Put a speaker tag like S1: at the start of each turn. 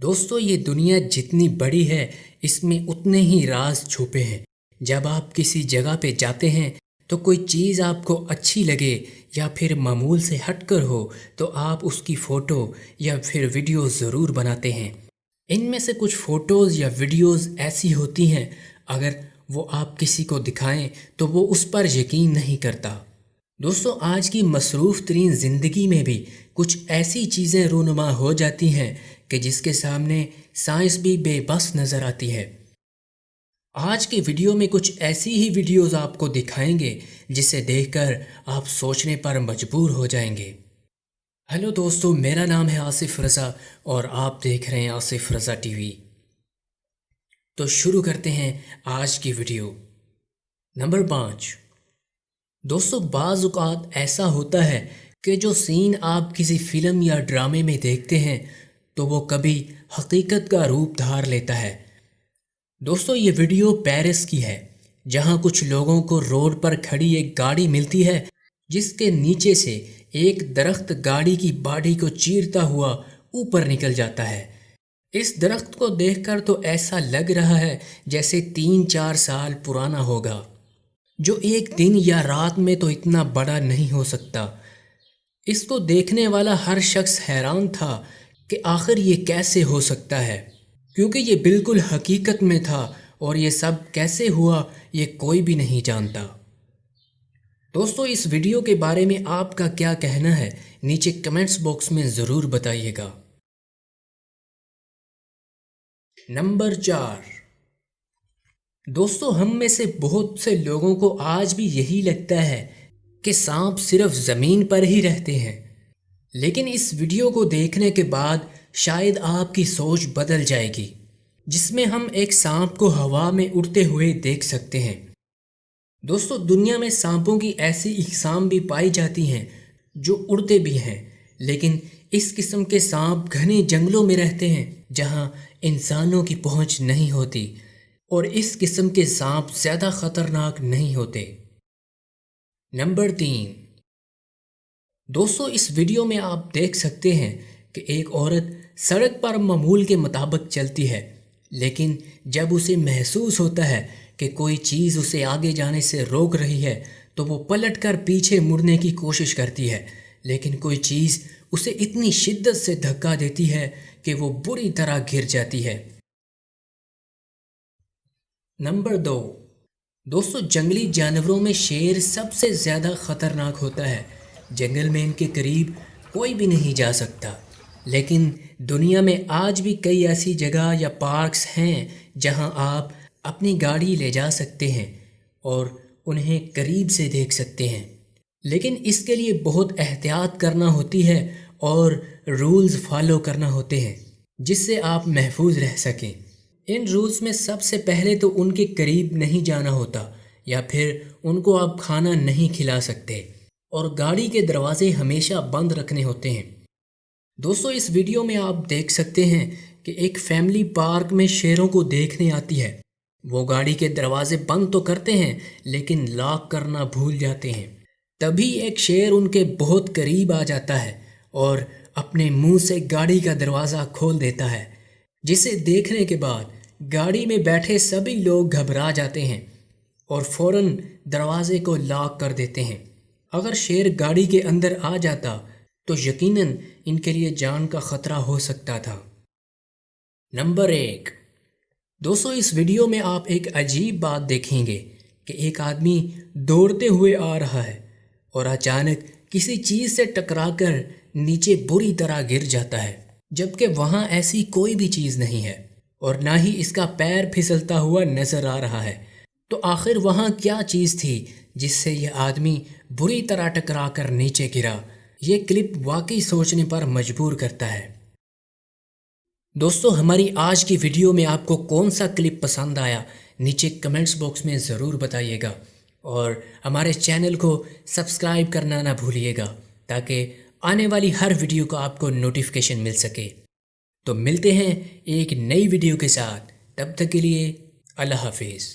S1: دوستو یہ دنیا جتنی بڑی ہے اس میں اتنے ہی راز چھپے ہیں۔ جب آپ کسی جگہ پہ جاتے ہیں تو کوئی چیز آپ کو اچھی لگے یا پھر معمول سے ہٹ کر ہو تو آپ اس کی فوٹو یا پھر ویڈیو ضرور بناتے ہیں۔ ان میں سے کچھ فوٹوز یا ویڈیوز ایسی ہوتی ہیں اگر وہ آپ کسی کو دکھائیں تو وہ اس پر یقین نہیں کرتا۔ دوستو آج کی مصروف ترین زندگی میں بھی کچھ ایسی چیزیں رونما ہو جاتی ہیں کہ جس کے سامنے سائنس بھی بے بس نظر آتی ہے۔ آج کے ویڈیو میں کچھ ایسی ہی ویڈیوز آپ کو دکھائیں گے جسے دیکھ کر آپ سوچنے پر مجبور ہو جائیں گے۔ ہیلو دوستو، میرا نام ہے آصف رضا اور آپ دیکھ رہے ہیں آصف رضا ٹی وی۔ تو شروع کرتے ہیں آج کی ویڈیو۔ نمبر 5۔ دوستو بعض اوقات ایسا ہوتا ہے کہ جو سین آپ کسی فلم یا ڈرامے میں دیکھتے ہیں تو وہ کبھی حقیقت کا روپ دھار لیتا ہے۔ دوستو یہ ویڈیو پیرس کی ہے جہاں کچھ لوگوں کو روڈ پر کھڑی ایک گاڑی ملتی ہے جس کے نیچے سے ایک درخت گاڑی کی باڈی کو چیرتا ہوا اوپر نکل جاتا ہے۔ اس درخت کو دیکھ کر تو ایسا لگ رہا ہے جیسے 3-4 سال پرانا ہوگا، جو ایک دن یا رات میں تو اتنا بڑا نہیں ہو سکتا۔ اس کو دیکھنے والا ہر شخص حیران تھا کہ آخر یہ کیسے ہو سکتا ہے، کیونکہ یہ بالکل حقیقت میں تھا اور یہ سب کیسے ہوا یہ کوئی بھی نہیں جانتا۔ دوستو اس ویڈیو کے بارے میں آپ کا کیا کہنا ہے نیچے کمنٹس باکس میں ضرور بتائیے گا۔ نمبر 4۔ دوستو ہم میں سے بہت سے لوگوں کو آج بھی یہی لگتا ہے کہ سانپ صرف زمین پر ہی رہتے ہیں، لیکن اس ویڈیو کو دیکھنے کے بعد شاید آپ کی سوچ بدل جائے گی، جس میں ہم ایک سانپ کو ہوا میں اڑتے ہوئے دیکھ سکتے ہیں۔ دوستو دنیا میں سانپوں کی ایسی اقسام بھی پائی جاتی ہیں جو اڑتے بھی ہیں، لیکن اس قسم کے سانپ گھنے جنگلوں میں رہتے ہیں جہاں انسانوں کی پہنچ نہیں ہوتی، اور اس قسم کے سانپ زیادہ خطرناک نہیں ہوتے۔ نمبر 3۔ دوستو اس ویڈیو میں آپ دیکھ سکتے ہیں کہ ایک عورت سڑک پر معمول کے مطابق چلتی ہے، لیکن جب اسے محسوس ہوتا ہے کہ کوئی چیز اسے آگے جانے سے روک رہی ہے تو وہ پلٹ کر پیچھے مڑنے کی کوشش کرتی ہے، لیکن کوئی چیز اسے اتنی شدت سے دھکا دیتی ہے کہ وہ بری طرح گر جاتی ہے۔ نمبر 2۔ دوستو جنگلی جانوروں میں شیر سب سے زیادہ خطرناک ہوتا ہے۔ جنگل میں ان کے قریب کوئی بھی نہیں جا سکتا، لیکن دنیا میں آج بھی کئی ایسی جگہ یا پارکس ہیں جہاں آپ اپنی گاڑی لے جا سکتے ہیں اور انہیں قریب سے دیکھ سکتے ہیں، لیکن اس کے لیے بہت احتیاط کرنا ہوتی ہے اور رولز فالو کرنا ہوتے ہیں جس سے آپ محفوظ رہ سکیں۔ ان رولز میں سب سے پہلے تو ان کے قریب نہیں جانا ہوتا، یا پھر ان کو آپ کھانا نہیں کھلا سکتے، اور گاڑی کے دروازے ہمیشہ بند رکھنے ہوتے ہیں۔ دوستو اس ویڈیو میں آپ دیکھ سکتے ہیں کہ ایک فیملی پارک میں شیروں کو دیکھنے آتی ہے۔ وہ گاڑی کے دروازے بند تو کرتے ہیں لیکن لاک کرنا بھول جاتے ہیں۔ تبھی ایک شیر ان کے بہت قریب آ جاتا ہے اور اپنے منہ سے گاڑی کا دروازہ کھول دیتا ہے، جسے دیکھنے کے بعد گاڑی میں بیٹھے سبھی لوگ گھبرا جاتے ہیں اور فوراً دروازے کو لاک کر دیتے ہیں۔ اگر شیر گاڑی کے اندر آ جاتا تو یقیناً ان کے لیے جان کا خطرہ ہو سکتا تھا۔ نمبر 1۔ دوستو اس ویڈیو میں آپ ایک عجیب بات دیکھیں گے کہ ایک آدمی دوڑتے ہوئے آ رہا ہے اور اچانک کسی چیز سے ٹکرا کر نیچے بری طرح گر جاتا ہے، جبکہ وہاں ایسی کوئی بھی چیز نہیں ہے اور نہ ہی اس کا پیر پھسلتا ہوا نظر آ رہا ہے۔ تو آخر وہاں کیا چیز تھی جس سے یہ آدمی بری طرح ٹکرا کر نیچے گرا؟ یہ کلپ واقعی سوچنے پر مجبور کرتا ہے۔ دوستو ہماری آج کی ویڈیو میں آپ کو کون سا کلپ پسند آیا نیچے کمنٹس باکس میں ضرور بتائیے گا، اور ہمارے چینل کو سبسکرائب کرنا نہ بھولیے گا تاکہ آنے والی ہر ویڈیو کا آپ کو نوٹیفیکیشن مل سکے۔ تو ملتے ہیں ایک نئی ویڈیو کے ساتھ، تب تک کے لیے اللہ حافظ۔